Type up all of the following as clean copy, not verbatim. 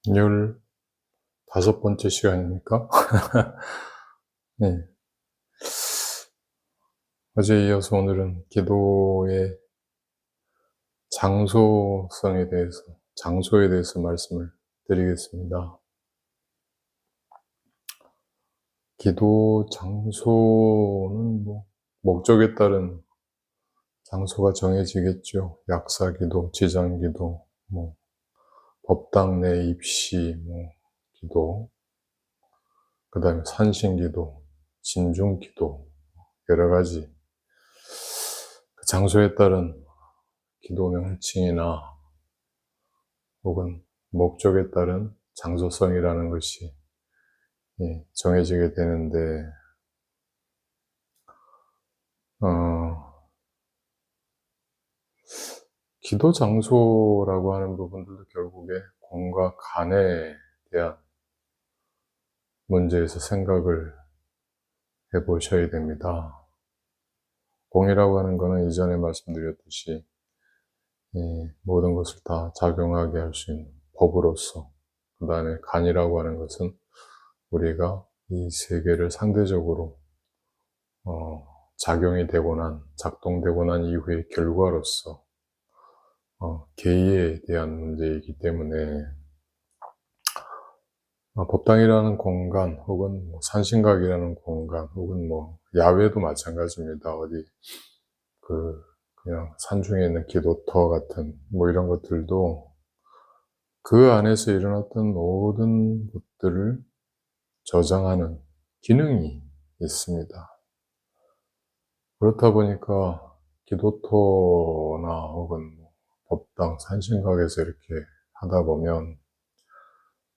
15번째 시간입니까? 네. 어제에 이어서 오늘은 기도의 장소에 대해서 말씀을 드리겠습니다. 기도 장소는 목적에 따른 장소가 정해지겠죠. 약사기도, 지장기도, 법당 내 입시, 기도, 그 다음에 산신기도, 진중기도, 여러 가지 그 장소에 따른 기도 명칭이나 혹은 목적에 따른 장소성이라는 것이 정해지게 되는데, 기도 장소라고 하는 부분들도 결국에 공과 간에 대한 문제에서 생각을 해보셔야 됩니다. 공이라고 하는 것은 이전에 말씀드렸듯이 모든 것을 다 작용하게 할 수 있는 법으로서, 그 다음에 간이라고 하는 것은 우리가 이 세계를 상대적으로 작동되고 난 이후의 결과로서 계의에 대한 문제이기 때문에 법당이라는 공간, 혹은 산신각이라는 공간, 혹은 야외도 마찬가지입니다. 어디 그냥 산중에 있는 기도터 같은 이런 것들도 그 안에서 일어났던 모든 것들을 저장하는 기능이 있습니다. 그렇다 보니까 기도터나 혹은 법당, 산신각에서 이렇게 하다 보면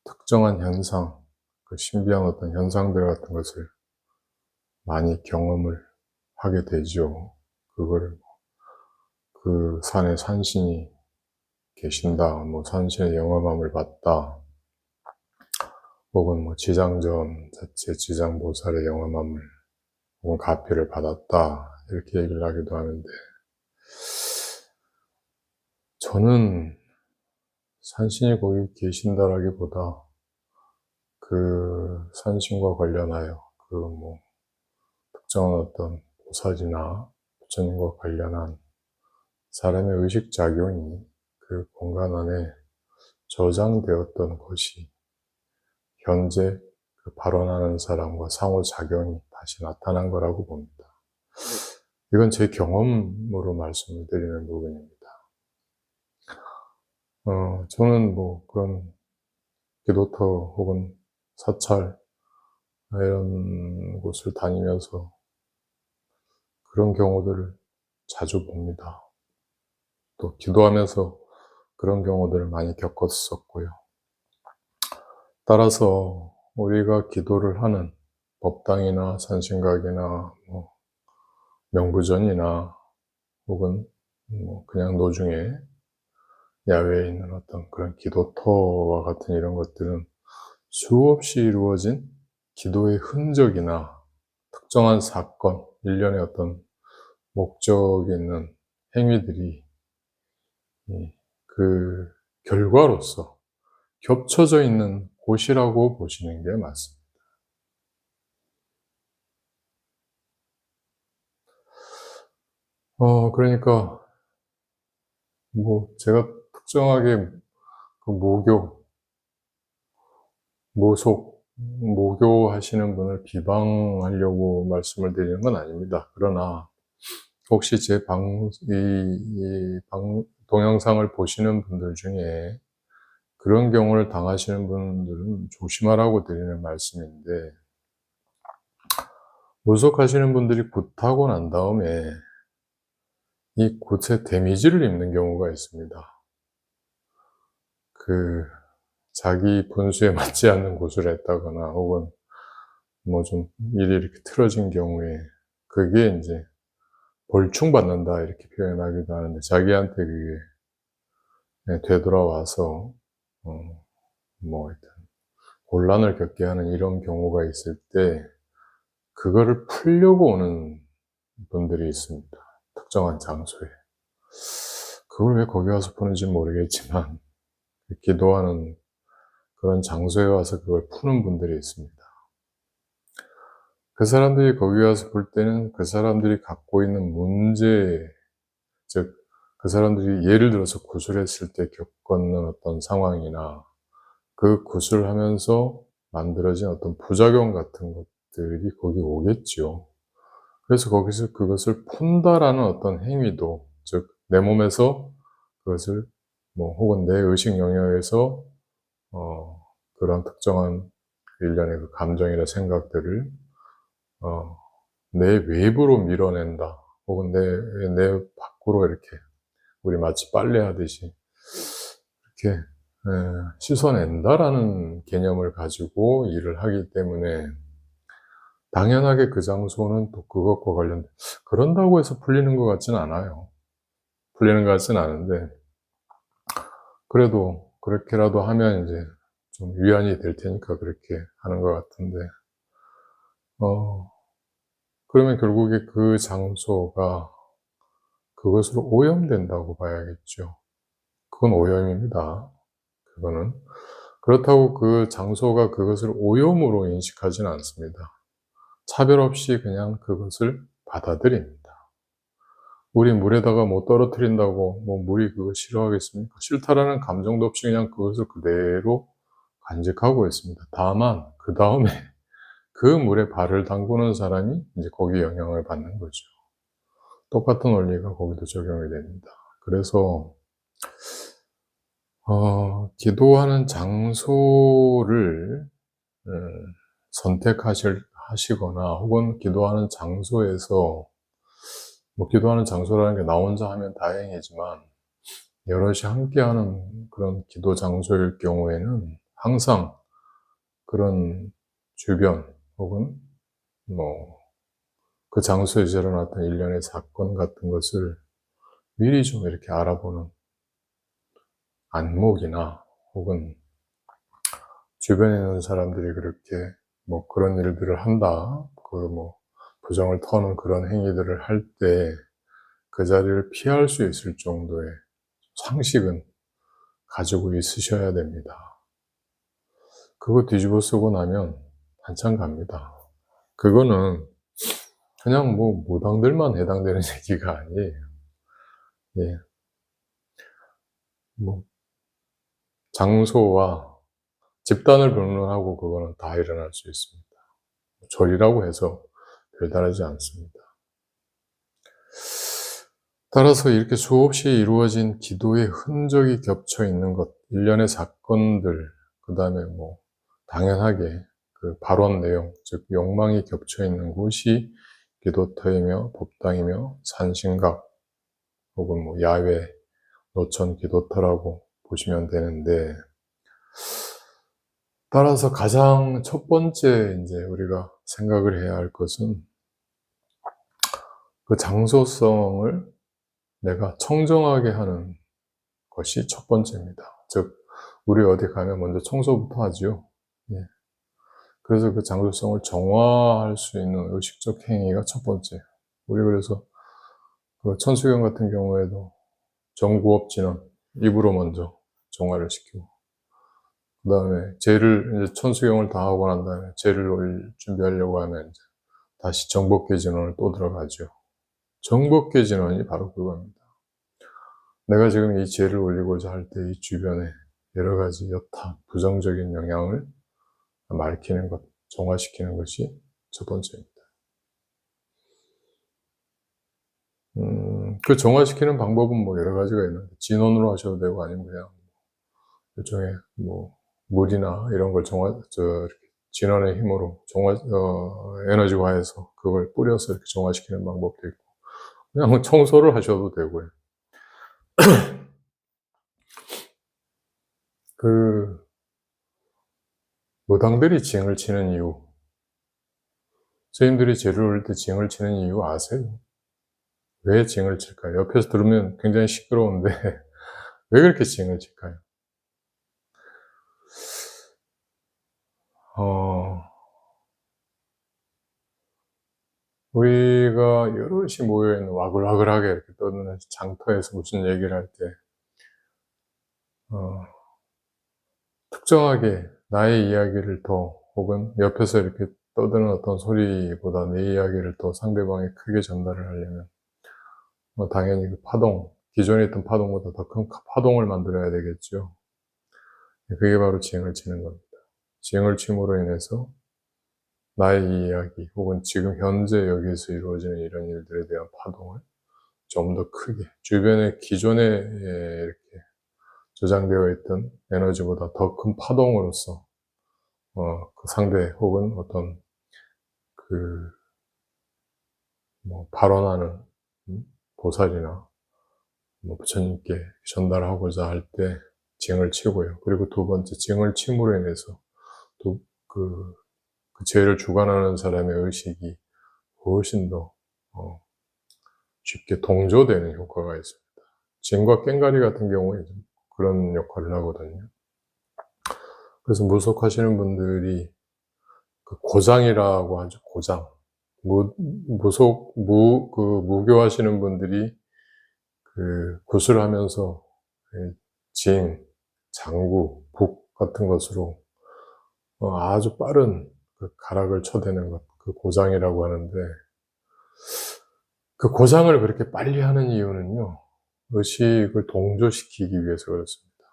특정한 현상, 그 신비한 어떤 현상들 같은 것을 많이 경험을 하게 되죠. 그걸 그 산에 산신이 계신다, 산신의 영험함을 봤다, 혹은 지장전 자체 지장보살의 영험함을 혹은 가피를 받았다, 이렇게 얘기를 하기도 하는데, 저는 산신이 거기 계신다라기보다 그 산신과 관련하여 특정한 어떤 보살이나 부처님과 관련한 사람의 의식작용이 그 공간 안에 저장되었던 것이 현재 그 발언하는 사람과 상호작용이 다시 나타난 거라고 봅니다. 이건 제 경험으로 말씀을 드리는 부분입니다. 저는 그런 기도터 혹은 사찰 이런 곳을 다니면서 그런 경우들을 자주 봅니다. 또 기도하면서 그런 경우들을 많이 겪었었고요. 따라서 우리가 기도를 하는 법당이나 산신각이나 명부전이나 혹은 그냥 노중에 야외에 있는 어떤 그런 기도터와 같은 이런 것들은 수없이 이루어진 기도의 흔적이나 특정한 사건, 일련의 어떤 목적이 있는 행위들이 그 결과로서 겹쳐져 있는 곳이라고 보시는 게 맞습니다. 그러니까 제가 특정하게 그 모교하시는 분을 비방하려고 말씀을 드리는 건 아닙니다. 그러나 혹시 제 동영상을 보시는 분들 중에 그런 경우를 당하시는 분들은 조심하라고 드리는 말씀인데, 모속하시는 분들이 굿하고 난 다음에 이 굿에 데미지를 입는 경우가 있습니다. 자기 분수에 맞지 않는 굿을 했다거나, 혹은 좀 일이 이렇게 틀어진 경우에 그게 이제 벌충받는다 이렇게 표현하기도 하는데, 자기한테 그게 되돌아와서 일단 곤란을 겪게 하는 이런 경우가 있을 때 그거를 풀려고 오는 분들이 있습니다. 특정한 장소에. 그걸 왜 거기 와서 푸는지 모르겠지만 기도하는 그런 장소에 와서 그걸 푸는 분들이 있습니다. 그 사람들이 거기 와서 볼 때는 그 사람들이 갖고 있는 문제, 즉, 그 사람들이 예를 들어서 구술했을 때 겪었는 어떤 상황이나 그 구술하면서 만들어진 어떤 부작용 같은 것들이 거기 오겠죠. 그래서 거기서 그것을 푼다라는 어떤 행위도, 즉, 내 몸에서 그것을 혹은 내 의식 영역에서, 그런 특정한 일련의 그 감정이나 생각들을, 어, 내 외부로 밀어낸다. 혹은 내 밖으로 이렇게, 우리 마치 빨래하듯이, 이렇게, 씻어낸다라는 개념을 가지고 일을 하기 때문에, 당연하게 그 장소는 또 그것과 관련된, 그런다고 해서 풀리는 것 같지는 않아요. 풀리는 것 같지는 않은데, 그래도 그렇게라도 하면 이제 좀 위안이 될 테니까 그렇게 하는 것 같은데, 어, 그러면 결국에 그 장소가 그것으로 오염된다고 봐야겠죠. 그건 오염입니다. 그거는. 그렇다고 그 장소가 그것을 오염으로 인식하지는 않습니다. 차별 없이 그냥 그것을 받아들입니다. 우리 물에다가 떨어뜨린다고 물이 그거 싫어하겠습니까? 싫다라는 감정도 없이 그냥 그것을 그대로 간직하고 있습니다. 다만 그 다음에 그 물에 발을 담그는 사람이 이제 거기에 영향을 받는 거죠. 똑같은 원리가 거기도 적용이 됩니다. 그래서 기도하는 장소를 선택하시거나 혹은 기도하는 장소에서 기도하는 장소라는 게 나 혼자 하면 다행이지만 여럿이 함께하는 그런 기도 장소일 경우에는 항상 그런 주변 혹은 그 장소에서 일어났던 일련의 사건 같은 것을 미리 좀 이렇게 알아보는 안목이나 혹은 주변에 있는 사람들이 그렇게 그런 일들을 한다, 부정을 터는 그런 행위들을 할 때 그 자리를 피할 수 있을 정도의 상식은 가지고 있으셔야 됩니다. 그거 뒤집어 쓰고 나면 한참 갑니다. 그거는 그냥 무당들만 해당되는 얘기가 아니에요. 예. 장소와 집단을 변론하고 그거는 다 일어날 수 있습니다. 절이라고 해서 별다르지 않습니다. 따라서 이렇게 수없이 이루어진 기도의 흔적이 겹쳐 있는 것, 일련의 사건들, 그 다음에 당연하게 그 발언 내용, 즉 욕망이 겹쳐 있는 곳이 기도터이며 법당이며 산신각 혹은 야외, 노천 기도터라고 보시면 되는데, 따라서 가장 첫 번째 이제 우리가 생각을 해야 할 것은 그 장소성을 내가 청정하게 하는 것이 첫 번째입니다. 즉, 우리 어디 가면 먼저 청소부터 하죠. 예. 그래서 그 장소성을 정화할 수 있는 의식적 행위가 첫 번째. 우리 그래서 그 천수경 같은 경우에도 정구업진은 입으로 먼저 정화를 시키고, 그 다음에 제를 이제 천수경을 다 하고 난 다음에 제를 준비하려고 하면 이제 다시 정법계 진원을 또 들어가죠. 정법계 진원이 바로 그겁니다. 내가 지금 이 제를 올리고자 할 때 이 주변에 여러 가지 여타 부정적인 영향을 말키는 것, 정화시키는 것이 첫 번째입니다. 그 정화시키는 방법은 여러 가지가 있는데, 진원으로 하셔도 되고, 아니면 그냥 일종의 물이나 이런 걸 이렇게 진원의 힘으로 에너지화해서 그걸 뿌려서 이렇게 정화시키는 방법도 있고, 그냥 청소를 하셔도 되고요. 그 무당들이 징을 치는 이유, 스님들이 제를 올릴 때 징을 치는 이유 아세요? 왜 징을 칠까요? 옆에서 들으면 굉장히 시끄러운데 왜 그렇게 징을 칠까요? 우리가 여럿이 모여있는 와글와글하게 이렇게 떠드는 장터에서 무슨 얘기를 할 때, 특정하게 나의 이야기를 더, 혹은 옆에서 이렇게 떠드는 어떤 소리보다 내 이야기를 더 상대방에 크게 전달을 하려면 당연히 그 파동, 기존에 있던 파동보다 더 큰 파동을 만들어야 되겠죠. 그게 바로 지행을 치는 겁니다. 지행을 침으로 인해서 나의 이야기, 혹은 지금 현재 여기에서 이루어지는 이런 일들에 대한 파동을 좀 더 크게, 주변에 기존에 이렇게 저장되어 있던 에너지보다 더 큰 파동으로서 그 상대, 혹은 어떤 발언하는 보살이나 부처님께 전달하고자 할 때 징을 치고요. 그리고 두 번째, 징을 침으로 인해서 그 죄를 주관하는 사람의 의식이 훨씬 더 쉽게 동조되는 효과가 있습니다. 징과 꽹가리 같은 경우에 그런 역할을 하거든요. 그래서 무속하시는 분들이 고장이라고 하죠. 고장. 무교하시는 분들이 굿을 하면서 징, 장구, 북 같은 것으로 아주 빠른 가락을 쳐대는 것, 그 고장이라고 하는데, 그 고장을 그렇게 빨리 하는 이유는요, 의식을 동조시키기 위해서 그렇습니다.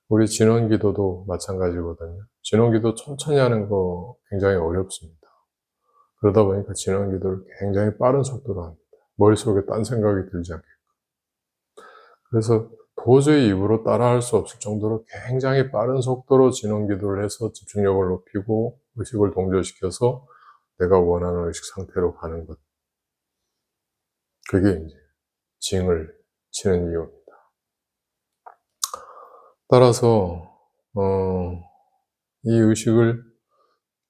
우리 진원기도도 마찬가지거든요. 진원기도 천천히 하는 거 굉장히 어렵습니다. 그러다 보니까 진원기도를 굉장히 빠른 속도로 합니다. 머릿속에 딴 생각이 들지 않게. 그래서 도저히 입으로 따라할 수 없을 정도로 굉장히 빠른 속도로 진원기도를 해서 집중력을 높이고 의식을 동조시켜서 내가 원하는 의식 상태로 가는 것. 그게 이제 징을 치는 이유입니다. 따라서 이 의식을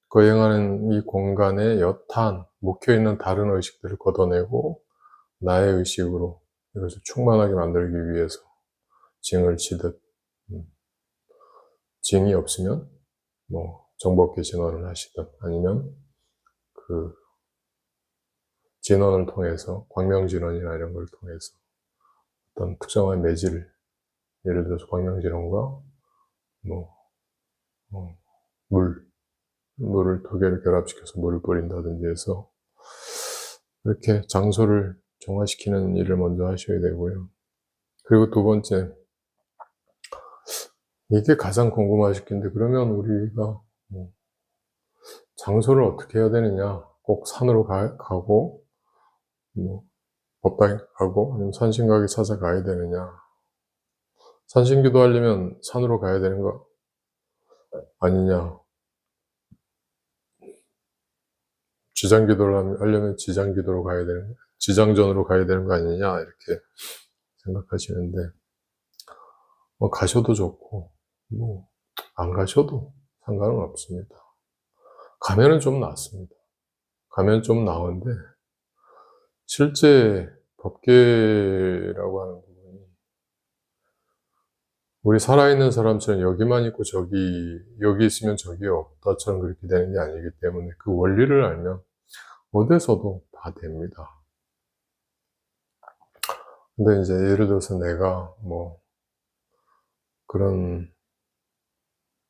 거행하는 이 공간에 여탄, 묵혀있는 다른 의식들을 걷어내고 나의 의식으로 이것을 충만하게 만들기 위해서 징을 치듯, 징이 없으면 정법계 진원을 하시든, 아니면 진원을 통해서, 광명진원이나 이런 걸 통해서 어떤 특정한 매질, 예를 들어서 광명진원과 물을 두 개를 결합시켜서 물을 뿌린다든지 해서 이렇게 장소를 정화시키는 일을 먼저 하셔야 되고요. 그리고 두 번째, 이게 가장 궁금하실 텐데, 그러면 우리가 장소를 어떻게 해야 되느냐? 꼭 산으로 가고 법당에 가고, 아니면 산신각에 찾아가야 되느냐? 산신기도 하려면 산으로 가야 되는 거 아니냐? 지장기도를 하려면 지장기도로 가야 되는, 지장전으로 가야 되는 거 아니냐? 이렇게 생각하시는데, 가셔도 좋고, 안 가셔도 상관은 없습니다. 가면은 좀 낫습니다. 가면 좀 나은데, 실제 법계라고 하는 부분이 우리 살아있는 사람처럼 여기만 있고 여기 있으면 저기 없다처럼 그렇게 되는 게 아니기 때문에 그 원리를 알면 어디서도 다 됩니다. 근데 이제 예를 들어서 내가 그런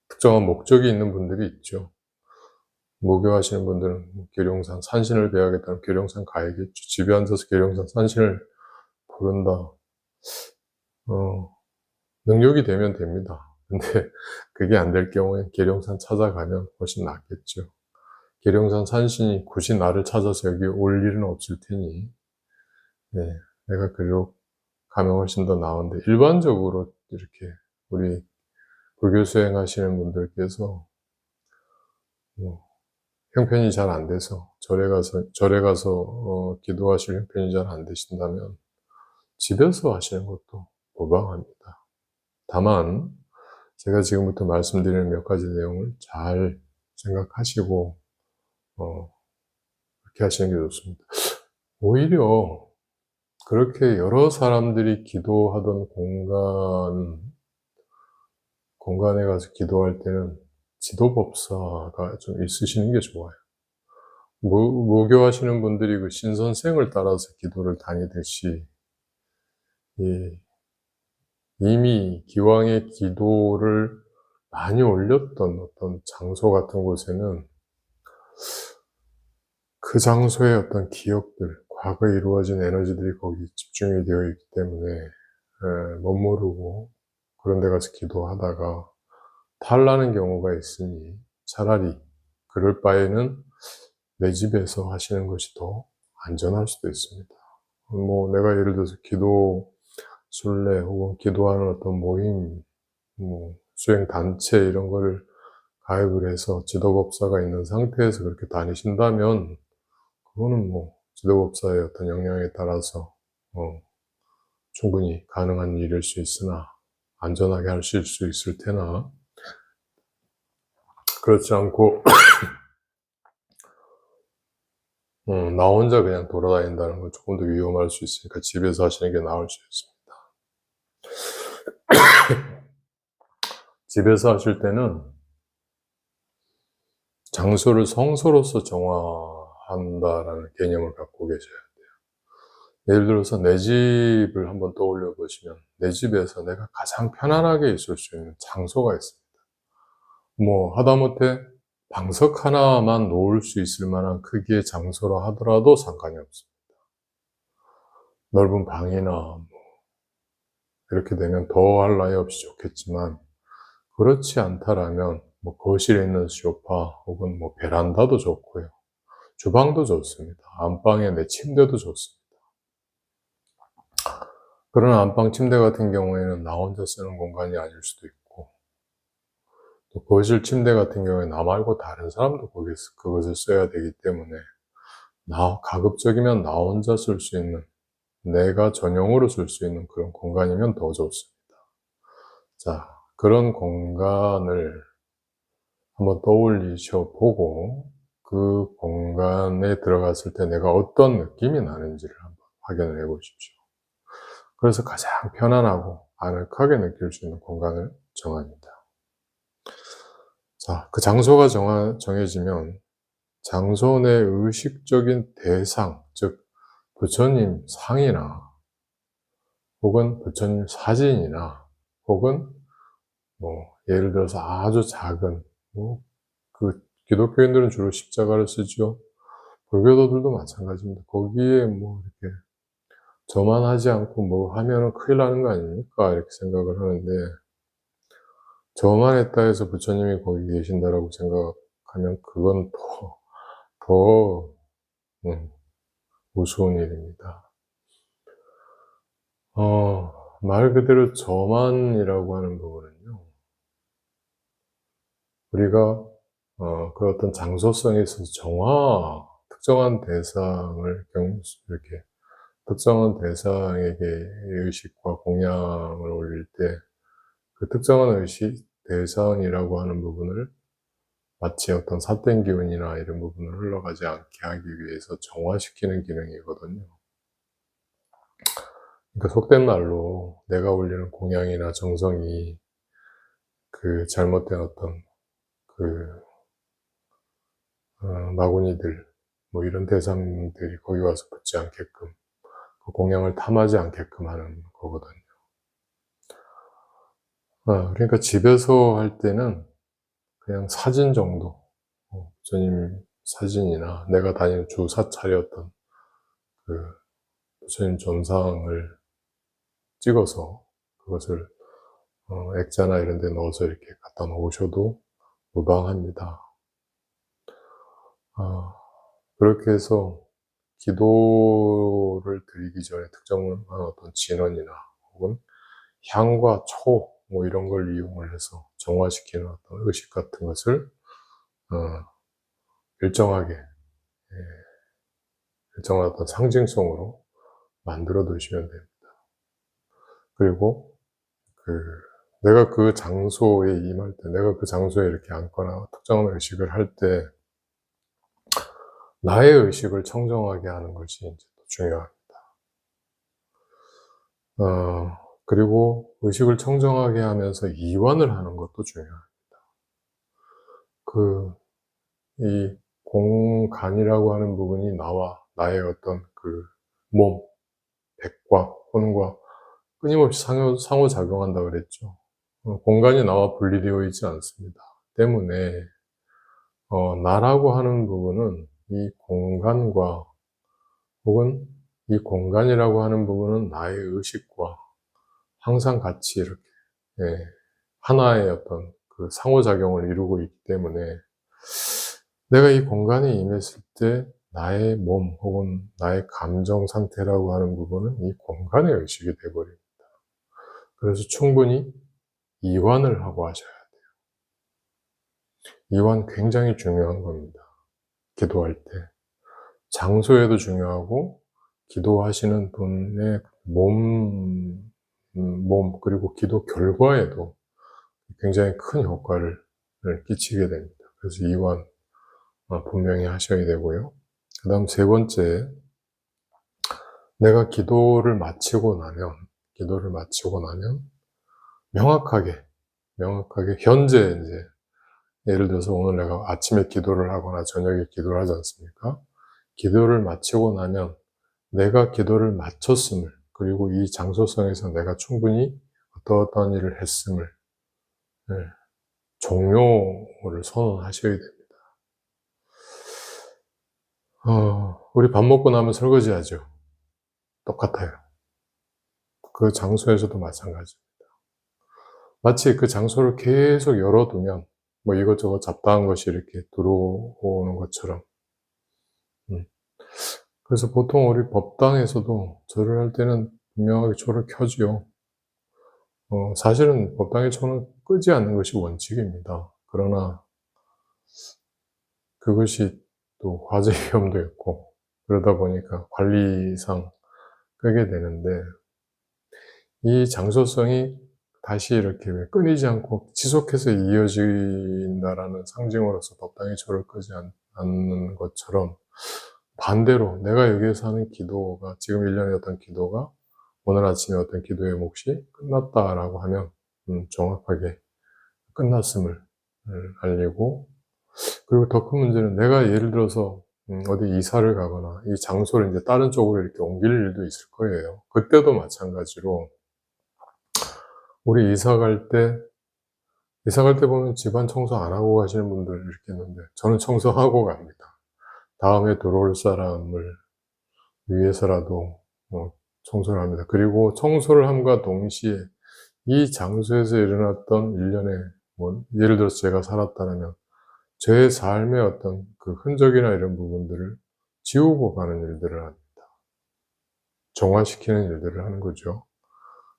특정한 목적이 있는 분들이 있죠. 무교하시는 분들은 계룡산 산신을 배워야겠다면 계룡산 가야겠죠. 집에 앉아서 계룡산 산신을 부른다. 능력이 되면 됩니다. 근데 그게 안 될 경우에 계룡산 찾아가면 훨씬 낫겠죠. 계룡산 산신이 굳이 나를 찾아서 여기 올 일은 없을 테니, 내가 그리로 가면 훨씬 더 나은데, 일반적으로 이렇게 우리 불교 수행하시는 분들께서 형편이 잘 안 돼서 절에 가서 기도하실 형편이 잘 안 되신다면 집에서 하시는 것도 무방합니다. 다만 제가 지금부터 말씀드리는 몇 가지 내용을 잘 생각하시고 그렇게 하시는 게 좋습니다. 오히려 그렇게 여러 사람들이 기도하던 공간에 가서 기도할 때는 지도법사가 좀 있으시는 게 좋아요. 무교하시는 분들이 그 신선생을 따라서 기도를 다니듯이, 이미 기왕의 기도를 많이 올렸던 어떤 장소 같은 곳에는 그 장소의 어떤 기억들, 과거에 이루어진 에너지들이 거기 집중이 되어 있기 때문에 못 모르고 그런 데 가서 기도하다가 탈나는 경우가 있으니 차라리 그럴 바에는 내 집에서 하시는 것이 더 안전할 수도 있습니다. 뭐 내가 예를 들어서 기도 순례 혹은 기도하는 어떤 모임, 뭐 수행 단체 이런 거를 가입을 해서 지도법사가 있는 상태에서 그렇게 다니신다면 그거는 뭐 지도법사의 어떤 역량에 따라서 충분히 가능한 일일 수 있으나 안전하게 하실 수 있을 테나 그렇지 않고 나 혼자 그냥 돌아다닌다는 건 조금 더 위험할 수 있으니까 집에서 하시는 게 나을 수 있습니다. 집에서 하실 때는 장소를 성소로서 정화한다라는 개념을 갖고 계셔야 돼요. 예를 들어서 내 집을 한번 떠올려 보시면 내 집에서 내가 가장 편안하게 있을 수 있는 장소가 있습니다. 뭐 하다못해 방석 하나만 놓을 수 있을 만한 크기의 장소라 하더라도 상관이 없습니다. 넓은 방이나 뭐 이렇게 되면 더할 나위 없이 좋겠지만 그렇지 않다라면 뭐 거실에 있는 소파 혹은 뭐 베란다도 좋고요. 주방도 좋습니다. 안방에 내 침대도 좋습니다. 그러나 안방 침대 같은 경우에는 나 혼자 쓰는 공간이 아닐 수도 있고 또 거실 침대 같은 경우에 나 말고 다른 사람도 거기서 그것을 써야 되기 때문에 가급적이면 나 혼자 쓸 수 있는 내가 전용으로 쓸 수 있는 그런 공간이면 더 좋습니다. 자, 그런 공간을 한번 떠올리셔 보고 그 공간에 들어갔을 때 내가 어떤 느낌이 나는지를 한번 확인을 해 보십시오. 그래서 가장 편안하고 아늑하게 느낄 수 있는 공간을 정합니다. 자, 그 장소가 정해지면 장소 내 의식적인 대상, 즉 부처님 상이나 혹은 부처님 사진이나 혹은 뭐 예를 들어서 아주 작은 그 기독교인들은 주로 십자가를 쓰죠. 불교도들도 마찬가지입니다. 거기에 뭐 이렇게 저만 하지 않고 뭐 하면은 큰일 나는 거 아닙니까? 이렇게 생각을 하는데 저만 했다 해서 부처님이 거기 계신다라고 생각하면 그건 더 우스운 일입니다. 말 그대로 저만이라고 하는 부분은요, 우리가 그 어떤 장소성에 있어서 특정한 대상을 이렇게 특정한 대상에게 의식과 공양을 올릴 때 그 특정한 의식 대상이라고 하는 부분을 마치 어떤 삿된 기운이나 이런 부분을 흘러가지 않게 하기 위해서 정화시키는 기능이거든요. 그러니까 속된 말로 내가 올리는 공양이나 정성이 그 잘못된 어떤 그 마구니들 뭐 이런 대상들이 거기 와서 붙지 않게끔 그 공양을 탐하지 않게끔 하는 거거든요. 그러니까 집에서 할 때는 그냥 사진 정도, 부처님 사진이나 내가 다니는 주 사찰이었던 그 부처님 존상을 찍어서 그것을 액자나 이런 데 넣어서 이렇게 갖다 놓으셔도 무방합니다. 그렇게 해서 기도를 드리기 전에 특정한 어떤 진원이나 혹은 향과 초, 뭐 이런 걸 이용을 해서 정화시키는 어떤 의식 같은 것을, 일정하게, 일정한 어떤 상징성으로 만들어 두시면 됩니다. 그리고 내가 그 장소에 임할 때, 내가 그 장소에 이렇게 앉거나 특정한 의식을 할 때, 나의 의식을 청정하게 하는 것이 이제 또 중요합니다. 그리고 의식을 청정하게 하면서 이완을 하는 것도 중요합니다. 이 공간이라고 하는 부분이 나의 어떤 백과 혼과 끊임없이 상호작용한다고 그랬죠. 공간이 나와 분리되어 있지 않습니다. 때문에 나라고 하는 부분은 이 공간과 혹은 이 공간이라고 하는 부분은 나의 의식과 항상 같이 이렇게 하나의 어떤 그 상호작용을 이루고 있기 때문에 내가 이 공간에 임했을 때 나의 몸 혹은 나의 감정 상태라고 하는 부분은 이 공간의 의식이 되어버립니다. 그래서 충분히 이완을 하고 하셔야 돼요. 이완 굉장히 중요한 겁니다. 기도할 때. 장소에도 중요하고 기도하시는 분의 몸 그리고 기도 결과에도 굉장히 큰 효과를 끼치게 됩니다. 그래서 이완 분명히 하셔야 되고요. 그 다음 세 번째, 내가 기도를 마치고 나면 명확하게 현재 이제 예를 들어서 오늘 내가 아침에 기도를 하거나 저녁에 기도를 하지 않습니까? 기도를 마치고 나면 내가 기도를 마쳤음을, 그리고 이 장소성에서 내가 충분히 어떠한 일을 했음을 종료를 선언하셔야 됩니다. 우리 밥 먹고 나면 설거지 하죠. 똑같아요. 그 장소에서도 마찬가지입니다. 마치 그 장소를 계속 열어두면 뭐 이것저것 잡다한 것이 이렇게 들어오는 것처럼. 그래서 보통 우리 법당에서도 절을 할 때는 분명하게 초를 켜지요. 사실은 법당의 초는 끄지 않는 것이 원칙입니다. 그러나 그것이 또 화재 위험도 있고 그러다 보니까 관리상 끄게 되는데, 이 장소성이 다시 이렇게 끊이지 않고 지속해서 이어진다라는 상징으로서 법당의 초를 끄지 않는 것처럼, 반대로 내가 여기에서 하는 기도가, 지금 1년의 어떤 기도가 오늘 아침에 어떤 기도의 몫이 끝났다라고 하면 정확하게 끝났음을 알리고, 그리고 더 큰 문제는 내가 예를 들어서 어디 이사를 가거나 이 장소를 이제 다른 쪽으로 이렇게 옮길 일도 있을 거예요. 그때도 마찬가지로 우리 이사 갈 때 보면 집안 청소 안 하고 가시는 분들 이렇게 있는데, 저는 청소하고 갑니다. 다음에 들어올 사람을 위해서라도 청소를 합니다. 그리고 청소를 함과 동시에 이 장소에서 일어났던 일련의 예를 들어서 제가 살았다면 제 삶의 어떤 그 흔적이나 이런 부분들을 지우고 가는 일들을 합니다. 정화시키는 일들을 하는 거죠.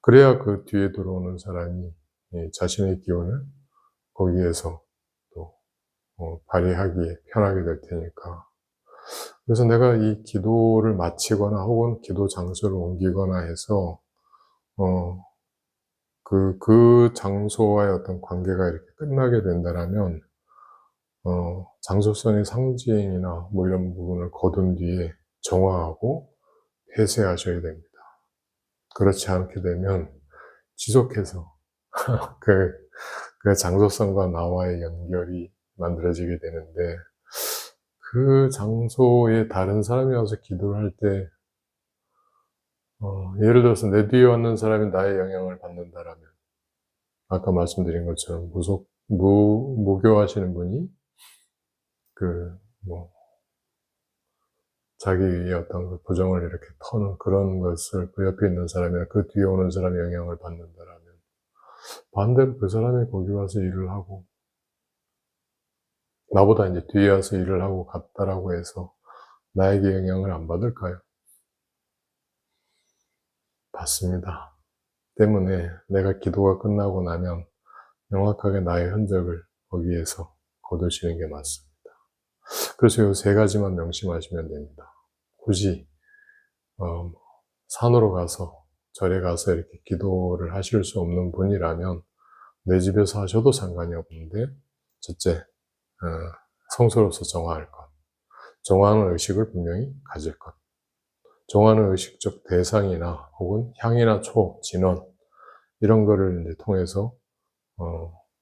그래야 그 뒤에 들어오는 사람이 자신의 기운을 거기에서 또 발휘하기에 편하게 될 테니까. 그래서 내가 이 기도를 마치거나 혹은 기도 장소를 옮기거나 해서 그 장소와의 어떤 관계가 이렇게 끝나게 된다라면 장소성의 상징이나 뭐 이런 부분을 거둔 뒤에 정화하고 폐쇄하셔야 됩니다. 그렇지 않게 되면 지속해서 그 장소성과 나와의 연결이 만들어지게 되는데, 그 장소에 다른 사람이 와서 기도를 할 때 예를 들어서 내 뒤에 왔는 사람이 나의 영향을 받는다라면, 아까 말씀드린 것처럼 무교하시는 분이 자기의 어떤 그 부정을 이렇게 터는 그런 것을 그 옆에 있는 사람이나 그 뒤에 오는 사람의 영향을 받는다라면, 반대로 그 사람이 거기 와서 일을 하고 나보다 이제 뒤에 와서 일을 하고 갔다라고 해서 나에게 영향을 안 받을까요? 받습니다. 때문에 내가 기도가 끝나고 나면 명확하게 나의 흔적을 거기에서 거두시는 게 맞습니다. 그래서 이 세 가지만 명심하시면 됩니다. 굳이 산으로 가서 절에 가서 이렇게 기도를 하실 수 없는 분이라면 내 집에서 하셔도 상관이 없는데, 첫째, 성소로서 정화할 것, 정화하는 의식을 분명히 가질 것, 정화하는 의식적 대상이나 혹은 향이나 초, 진원 이런 거를 이제 통해서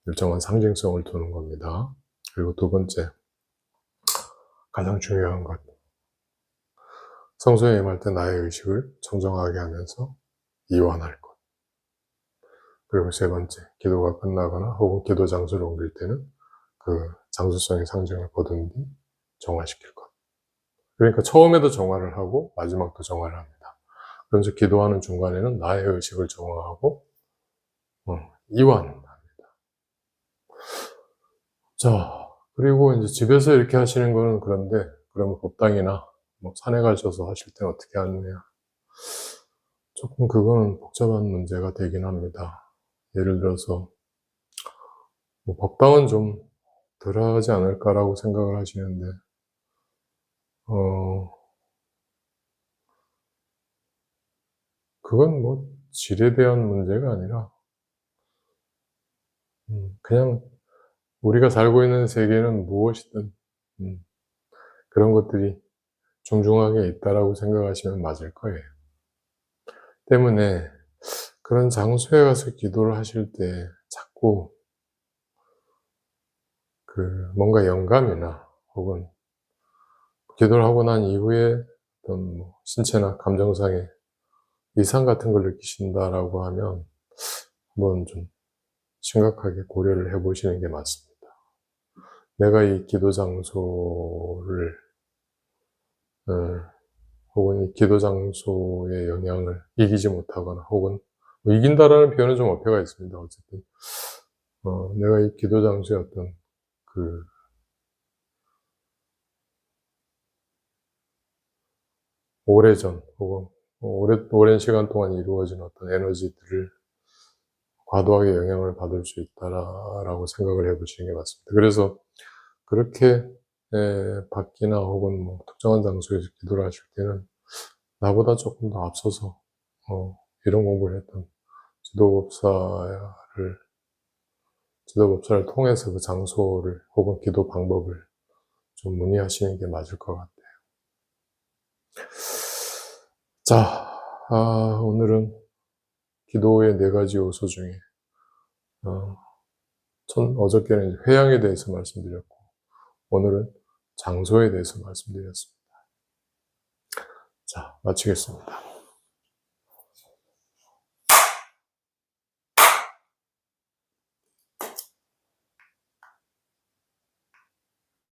일정한 상징성을 두는 겁니다. 그리고 두 번째, 가장 중요한 것, 성소에 임할 때 나의 의식을 청정하게 하면서 이완할 것. 그리고 세 번째, 기도가 끝나거나 혹은 기도 장소를 옮길 때는 그 장소성의 상징을 거둔 뒤 정화시킬 것. 그러니까 처음에도 정화를 하고 마지막도 정화를 합니다. 그래서 기도하는 중간에는 나의 의식을 정화하고 이완합니다. 자, 그리고 이제 집에서 이렇게 하시는 거는 그런데, 그러면 법당이나 뭐 산에 가셔서 하실 때는 어떻게 하느냐? 조금 그거는 복잡한 문제가 되긴 합니다. 예를 들어서 뭐 법당은 좀 덜하지 않을까라고 생각을 하시는데, 그건 뭐 질에 대한 문제가 아니라 그냥 우리가 살고 있는 세계는 무엇이든 그런 것들이 중중하게 있다라고 생각하시면 맞을 거예요. 때문에 그런 장소에 가서 기도를 하실 때 자꾸 뭔가 영감이나 혹은 기도를 하고 난 이후에 어떤 뭐 신체나 감정상의 이상 같은 걸 느끼신다라고 하면 한번 좀 심각하게 고려를 해보시는 게 맞습니다. 내가 이 기도 장소를 혹은 이 기도 장소의 영향을 이기지 못하거나 혹은 뭐 이긴다라는 표현은 좀 어폐가 있습니다. 어쨌든 내가 이 기도 장소의 어떤 오래전 혹은 오랜 시간 동안 이루어진 어떤 에너지들을 과도하게 영향을 받을 수 있다라고 생각을 해보시는 게 맞습니다. 그래서 그렇게 밖이나 혹은 뭐 특정한 장소에서 기도를 하실 때는 나보다 조금 더 앞서서 이런 공부를 했던 지도법사를 통해서 그 장소를 혹은 기도 방법을 좀 문의하시는 게 맞을 것 같아요. 자, 오늘은 기도의 4가지 요소 중에 어저께는 회양에 대해서 말씀드렸고 오늘은 장소에 대해서 말씀드렸습니다. 자, 마치겠습니다.